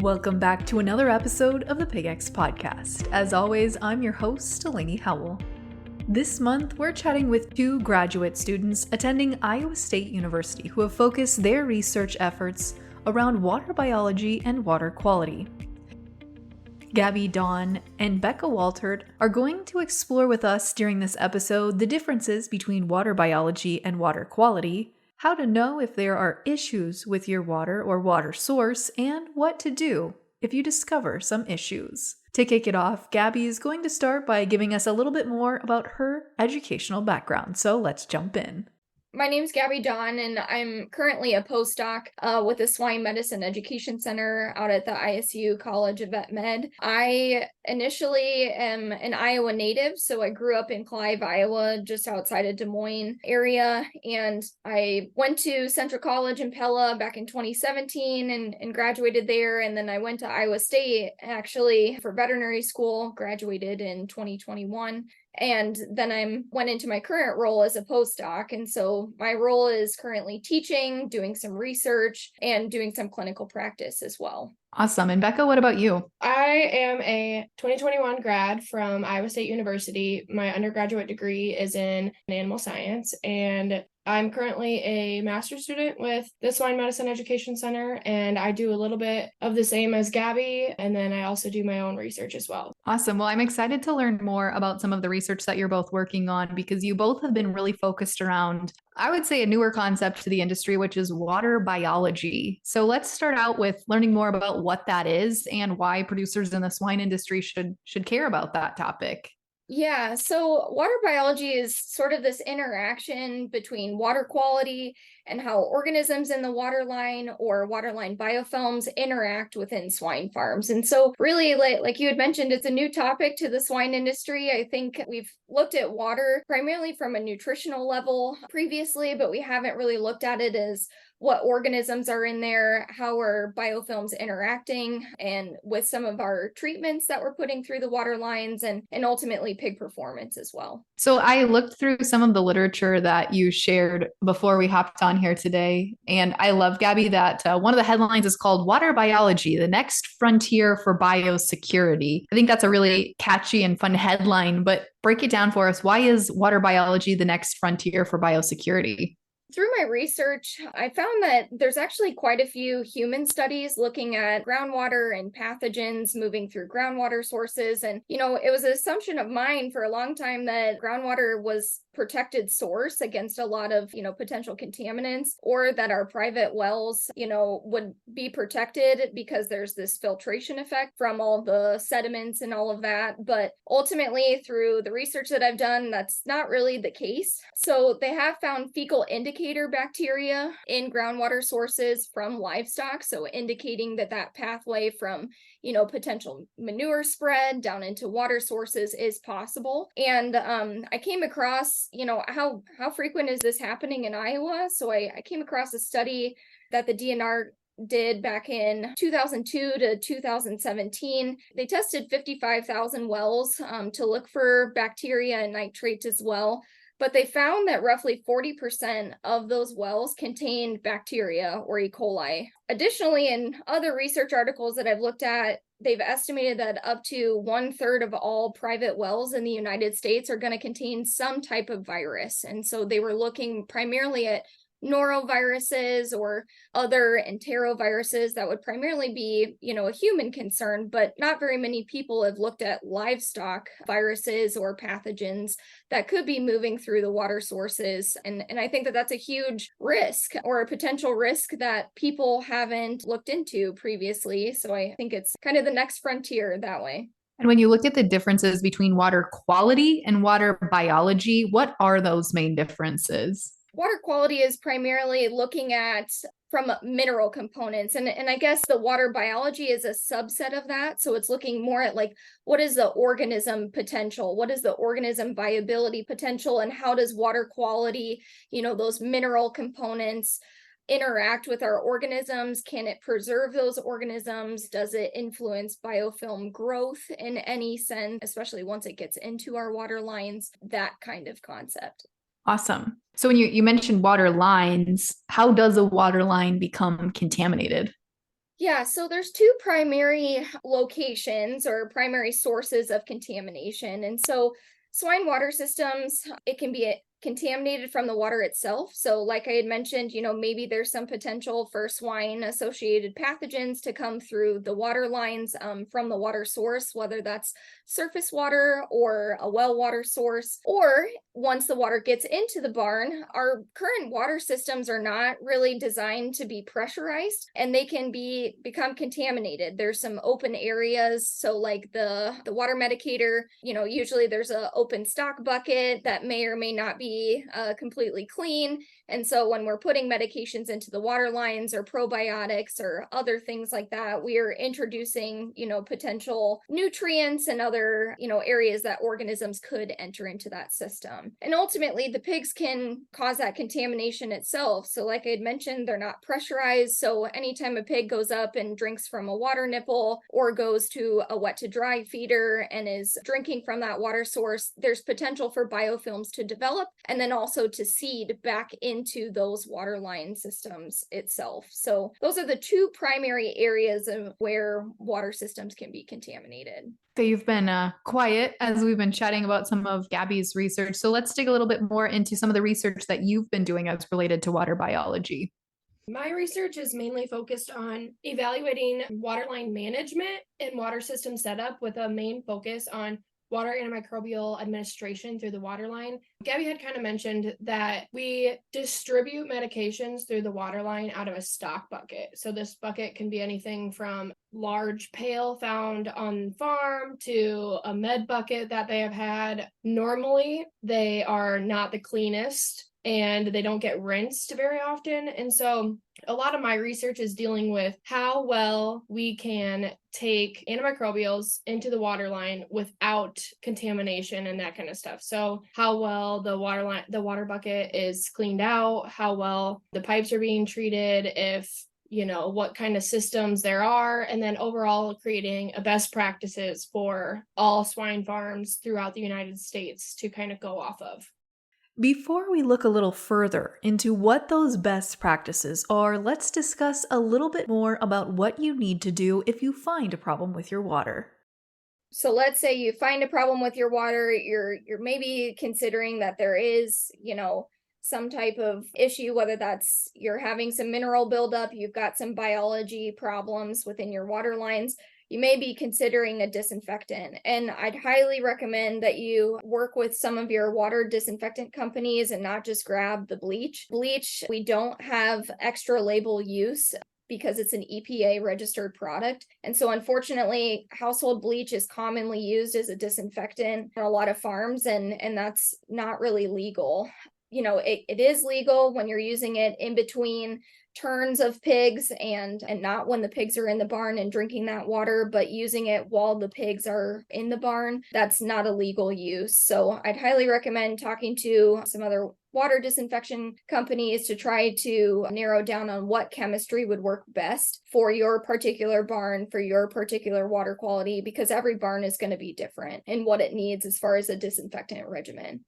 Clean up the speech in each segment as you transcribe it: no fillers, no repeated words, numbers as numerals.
Welcome back to another episode of the PigX Podcast. As always, I'm your host, Delaney Howell. This month, we're chatting with two graduate students attending Iowa State University who have focused their research efforts around water biology and water quality. Gabi, Doughan, and Becca Walthart are going to explore with us during this episode the differences between water biology and water quality, how to know if there are issues with your water or water source, and what to do if you discover some issues. To kick it off, Gabi is going to start by giving us a little bit more about her educational background, so let's jump in. My name's Gabi Doughan, and I'm currently a postdoc with the Swine Medicine Education Center out at the ISU College of Vet Med. I initially am an Iowa native, so I grew up in Clive, Iowa, just outside of Des Moines area, and I went to Central College in Pella back in 2017 and graduated there, and then I went to Iowa State actually for veterinary school, graduated in 2021. And then I went into my current role as a postdoc. And so my role is currently teaching, doing some research, and doing some clinical practice as well. Awesome. And Becca, what about you? I am a 2021 grad from Iowa State University. My undergraduate degree is in animal science, and I'm currently a master's student with the Swine Medicine Education Center, and I do a little bit of the same as Gabi, and then I also do my own research as well. Awesome. Well, I'm excited to learn more about some of the research that you're both working on because you both have been really focused around, I would say, a newer concept to the industry, which is water biology. So let's start out with learning more about what that is and why producers in the swine industry should care about that topic. Yeah, so water biology is sort of this interaction between water quality and how organisms in the waterline or waterline biofilms interact within swine farms. And so really, like you had mentioned, it's a new topic to the swine industry. I think we've looked at water primarily from a nutritional level previously, but we haven't really looked at it as what organisms are in there, how are biofilms interacting, and with some of our treatments that we're putting through the water lines and ultimately pig performance as well. So I looked through some of the literature that you shared before we hopped on here today. And I love, Gabi, that one of the headlines is called Water Biology, the Next Frontier for Biosecurity. I think that's a really catchy and fun headline, but break it down for us. Why is water biology the next frontier for biosecurity? Through my research, I found that there's actually quite a few human studies looking at groundwater and pathogens moving through groundwater sources. And, it was an assumption of mine for a long time that groundwater was protected source against a lot of, potential contaminants, or that our private wells, would be protected because there's this filtration effect from all the sediments and all of that. But ultimately, through the research that I've done, that's not really the case. So they have found fecal indicator bacteria in groundwater sources from livestock. So indicating that pathway from, potential manure spread down into water sources is possible. And I came across, how frequent is this happening in Iowa? So I came across a study that the DNR did back in 2002 to 2017. They tested 55,000 wells to look for bacteria and nitrates as well. But they found that roughly 40% of those wells contained bacteria or E. coli. Additionally, in other research articles that I've looked at, they've estimated that up to 1/3 of all private wells in the United States are going to contain some type of virus. And so they were looking primarily at noroviruses or other enteroviruses that would primarily be, a human concern, but not very many people have looked at livestock viruses or pathogens that could be moving through the water sources. And I think that that's a huge risk or a potential risk that people haven't looked into previously. So I think it's kind of the next frontier that way. And when you look at the differences between water quality and water biology, what are those main differences? Water quality is primarily looking at from mineral components. And I guess the water biology is a subset of that. So it's looking more at what is the organism potential? What is the organism viability potential? And how does water quality, those mineral components interact with our organisms? Can it preserve those organisms? Does it influence biofilm growth in any sense, especially once it gets into our water lines? That kind of concept. Awesome. So when you mentioned water lines, how does a water line become contaminated? Yeah, so there's two primary locations or primary sources of contamination. And so swine water systems, it can be contaminated from the water itself. So like I had mentioned, maybe there's some potential for swine associated pathogens to come through the water lines from the water source, whether that's surface water or a well water source. Or once the water gets into the barn, our current water systems are not really designed to be pressurized, and they can become contaminated. There's some open areas. So like the water medicator, usually there's an open stock bucket that may or may not be completely clean. And so when we're putting medications into the water lines or probiotics or other things like that, we are introducing, potential nutrients and other, areas that organisms could enter into that system. And ultimately, the pigs can cause that contamination itself. So like I had mentioned, they're not pressurized. So anytime a pig goes up and drinks from a water nipple or goes to a wet to dry feeder and is drinking from that water source, there's potential for biofilms to develop and then also to seed back into those water line systems itself. So those are the two primary areas of where water systems can be contaminated. Okay, you've been quiet as we've been chatting about some of Gabi's research. So let's dig a little bit more into some of the research that you've been doing as related to water biology. My research is mainly focused on evaluating waterline management and water system setup with a main focus on water antimicrobial administration through the water line. Gabi had kind of mentioned that we distribute medications through the water line out of a stock bucket. So this bucket can be anything from large pail found on farm to a med bucket that they have had. Normally, they are not the cleanest and they don't get rinsed very often. And so a lot of my research is dealing with how well we can take antimicrobials into the water line without contamination and that kind of stuff. So how well the water bucket is cleaned out, how well the pipes are being treated, if what kind of systems there are, and then overall creating a best practices for all swine farms throughout the United States to kind of go off of. Before we look a little further into what those best practices are, let's discuss a little bit more about what you need to do if you find a problem with your water. So let's say you find a problem with your water, you're maybe considering that there is, some type of issue, whether that's you're having some mineral buildup, you've got some biology problems within your water lines. You may be considering a disinfectant. And I'd highly recommend that you work with some of your water disinfectant companies and not just grab the bleach. Bleach, we don't have extra label use because it's an EPA registered product. And so unfortunately, household bleach is commonly used as a disinfectant on a lot of farms, and that's not really legal. It is legal when you're using it in between turns of pigs and not when the pigs are in the barn and drinking that water, but using it while the pigs are in the barn, that's not a legal use. So I'd highly recommend talking to some other water disinfection companies to try to narrow down on what chemistry would work best for your particular barn, for your particular water quality, because every barn is going to be different in what it needs as far as a disinfectant regimen.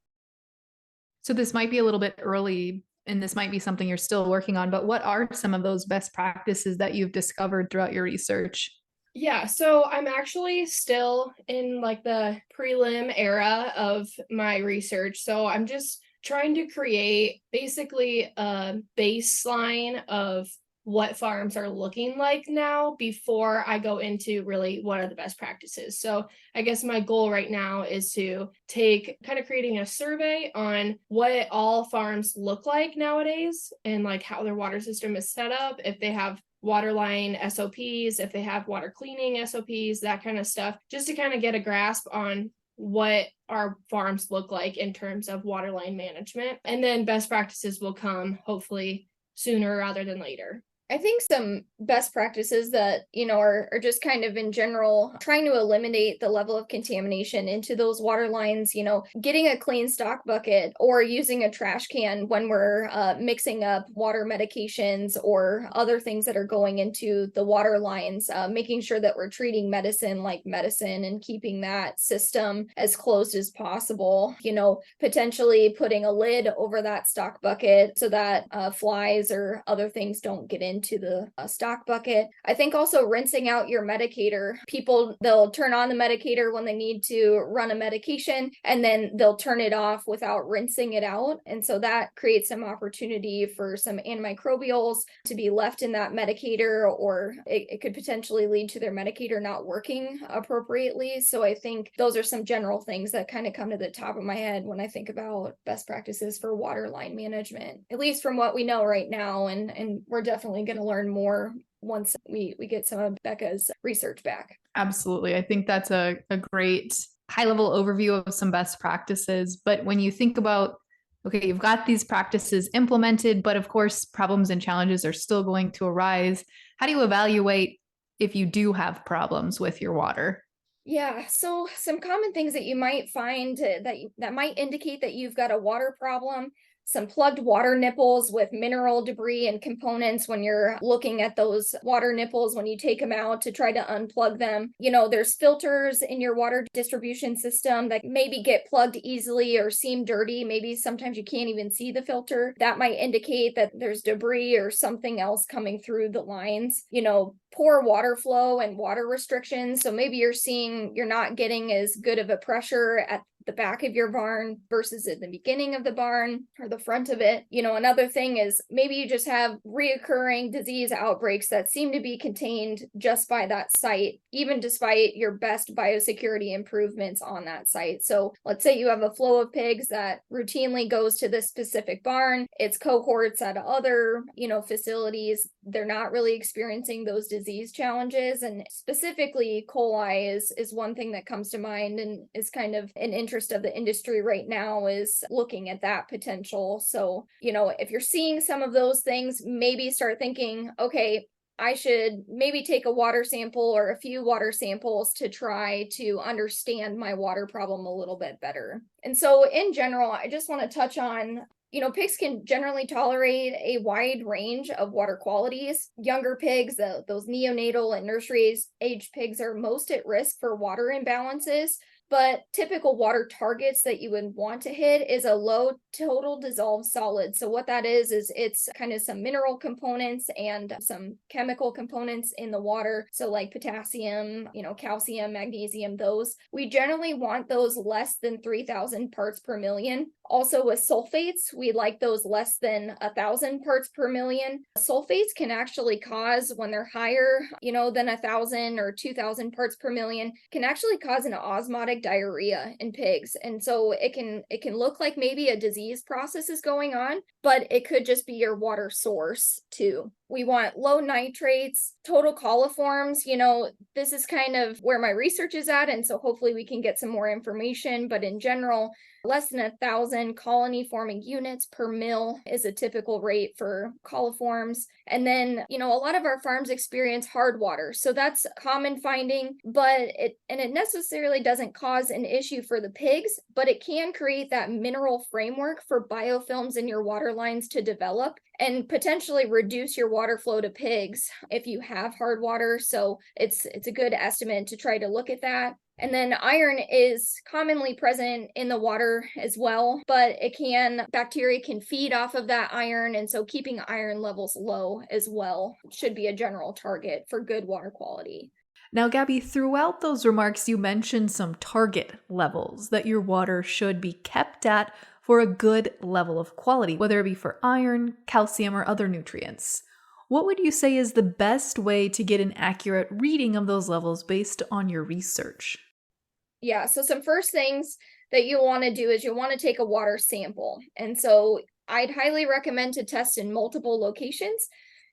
So this might be a little bit early and this might be something you're still working on, but what are some of those best practices that you've discovered throughout your research? Yeah, so I'm actually still in like the prelim era of my research. So I'm just trying to create basically a baseline of what farms are looking like now before I go into really what are the best practices. So I guess my goal right now is to take kind of creating a survey on what all farms look like nowadays and like how their water system is set up, if they have water line SOPs, if they have water cleaning SOPs, that kind of stuff, just to kind of get a grasp on what our farms look like in terms of water line management. And then best practices will come hopefully sooner rather than later. I think some best practices that, are just kind of in general trying to eliminate the level of contamination into those water lines, getting a clean stock bucket or using a trash can when we're mixing up water medications or other things that are going into the water lines, making sure that we're treating medicine like medicine and keeping that system as closed as possible, potentially putting a lid over that stock bucket so that flies or other things don't get in into the stock bucket. I think also rinsing out your medicator. People, they'll turn on the medicator when they need to run a medication, and then they'll turn it off without rinsing it out. And so that creates some opportunity for some antimicrobials to be left in that medicator, or it could potentially lead to their medicator not working appropriately. So I think those are some general things that kind of come to the top of my head when I think about best practices for water line management, at least from what we know right now. And we're definitely going to learn more once we get some of Becca's research back. Absolutely. I think that's a great high-level overview of some best practices. But when you think about, okay, you've got these practices implemented, but of course, problems and challenges are still going to arise. How do you evaluate if you do have problems with your water? Yeah, so some common things that you might find that might indicate that you've got a water problem: some plugged water nipples with mineral debris and components when you're looking at those water nipples, when you take them out to try to unplug them. There's filters in your water distribution system that maybe get plugged easily or seem dirty. Maybe sometimes you can't even see the filter. That might indicate that there's debris or something else coming through the lines. Poor water flow and water restrictions. So maybe you're not getting as good of a pressure at the back of your barn versus at the beginning of the barn or the front of it. Another thing is maybe you just have reoccurring disease outbreaks that seem to be contained just by that site, even despite your best biosecurity improvements on that site. So let's say you have a flow of pigs that routinely goes to this specific barn. It's cohorts at other, facilities. They're not really experiencing those disease challenges. And specifically coli is one thing that comes to mind and is kind of an interest of the industry right now, is looking at that potential. So, if you're seeing some of those things, maybe start thinking, okay, I should maybe take a water sample or a few water samples to try to understand my water problem a little bit better. And so in general, I just want to touch on, pigs can generally tolerate a wide range of water qualities. Younger pigs, those neonatal and nursery age pigs, are most at risk for water imbalances. But typical water targets that you would want to hit is a low total dissolved solid. So what that is it's kind of some mineral components and some chemical components in the water. So like potassium, calcium, magnesium, those. We generally want those less than 3,000 parts per million. Also with sulfates, we like those less than 1,000 parts per million. Sulfates can actually cause, when they're higher, than 1,000 or 2,000 parts per million, can actually cause an osmotic diarrhea in pigs. And so it can look like maybe a disease process is going on, but it could just be your water source too. We want low nitrates, total coliforms. This is kind of where my research is at. And so hopefully we can get some more information. But in general, less than 1,000 colony forming units per mil is a typical rate for coliforms. And then, a lot of our farms experience hard water. So that's a common finding, but it necessarily doesn't cause an issue for the pigs, but it can create that mineral framework for biofilms in your water lines to develop and potentially reduce your water flow to pigs if you have hard water. So it's a good estimate to try to look at that. And then iron is commonly present in the water as well, but bacteria can feed off of that iron. And so keeping iron levels low as well should be a general target for good water quality. Now, Gabi, throughout those remarks, you mentioned some target levels that your water should be kept at for a good level of quality, whether it be for iron, calcium, or other nutrients. What would you say is the best way to get an accurate reading of those levels based on your research? Yeah, so some first things that you'll want to do is you'll want to take a water sample. And so I'd highly recommend to test in multiple locations,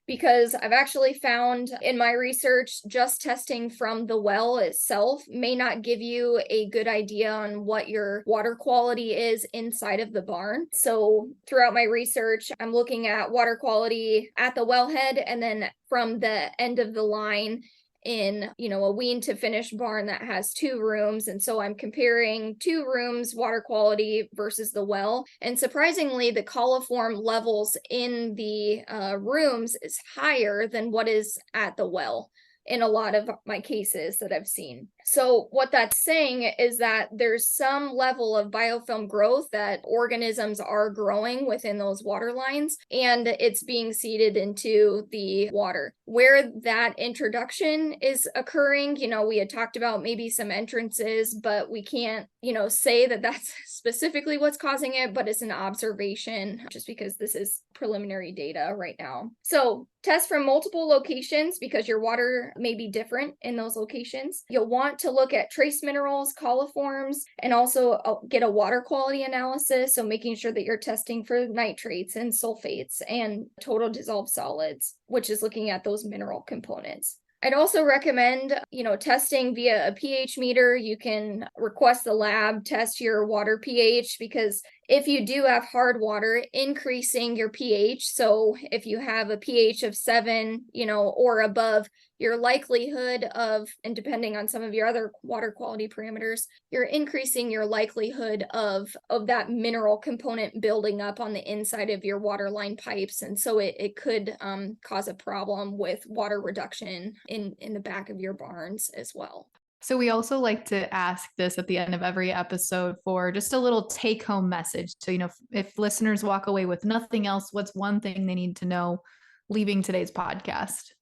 because I've actually found in my research, just testing from the well itself may not give you a good idea on what your water quality is inside of the barn. So throughout my research, I'm looking at water quality at the wellhead and then from the end of the line in, a wean to finish barn that has 2 rooms. And so I'm comparing 2 rooms water quality versus the well. And surprisingly, the coliform levels in the rooms is higher than what is at the well in a lot of my cases that I've seen. So what that's saying is that there's some level of biofilm growth that organisms are growing within those water lines, and it's being seeded into the water. Where that introduction is occurring, we had talked about maybe some entrances, but we can't, say that that's specifically what's causing it, but it's an observation just because this is preliminary data right now. So test from multiple locations because your water may be different in those locations. You'll want to look at trace minerals, coliforms, and also get a water quality analysis. So making sure that you're testing for nitrates and sulfates and total dissolved solids, which is looking at those mineral components. I'd also recommend, testing via a pH meter. You can request the lab test your water pH because if you do have hard water, increasing your pH. So if you have a pH of 7, or above, your likelihood of, and depending on some of your other water quality parameters, you're increasing your likelihood of that mineral component building up on the inside of your water line pipes. And so it could cause a problem with water reduction in the back of your barns as well. So we also like to ask this at the end of every episode for just a little take-home message. So, if listeners walk away with nothing else, what's one thing they need to know leaving today's podcast?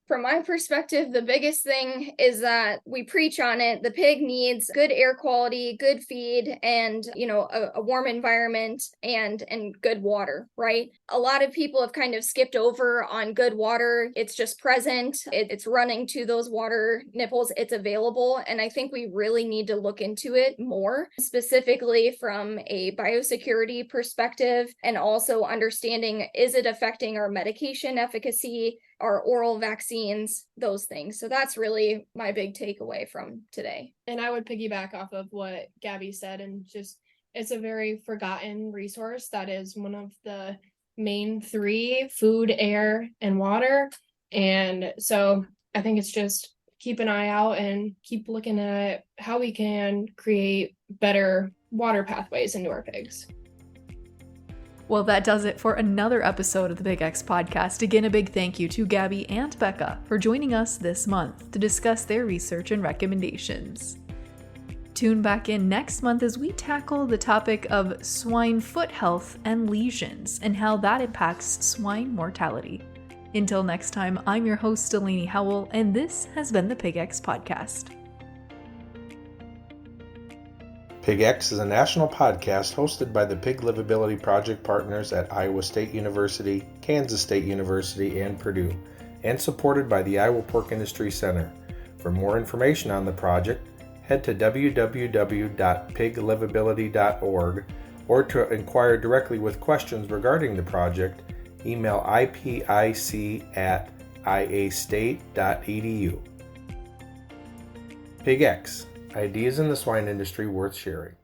From my perspective, the biggest thing is that we preach on it. The pig needs good air quality, good feed, and, a warm environment and good water, right? A lot of people have kind of skipped over on good water. It's just present. It's running to those water nipples. It's available. And I think we really need to look into it more, specifically from a biosecurity perspective, and also understanding, is it affecting our medication efficacy, our oral vaccines, those things. So that's really my big takeaway from today. And I would piggyback off of what Gabi said, and just it's a very forgotten resource that is one of the main 3: food, air, and water. And so I think it's just keep an eye out and keep looking at how we can create better water pathways into our pigs. Well, that does it for another episode of the PigX Podcast. Again, a big thank you to Gabi and Becca for joining us this month to discuss their research and recommendations. Tune back in next month as we tackle the topic of swine foot health and lesions and how that impacts swine mortality. Until next time, I'm your host, Delaney Howell, and this has been the PigX Podcast. PigX is a national podcast hosted by the Pig Livability Project partners at Iowa State University, Kansas State University, and Purdue, and supported by the Iowa Pork Industry Center. For more information on the project, head to www.piglivability.org, or to inquire directly with questions regarding the project, email ipic@iastate.edu. PigX. Ideas in the swine industry worth sharing.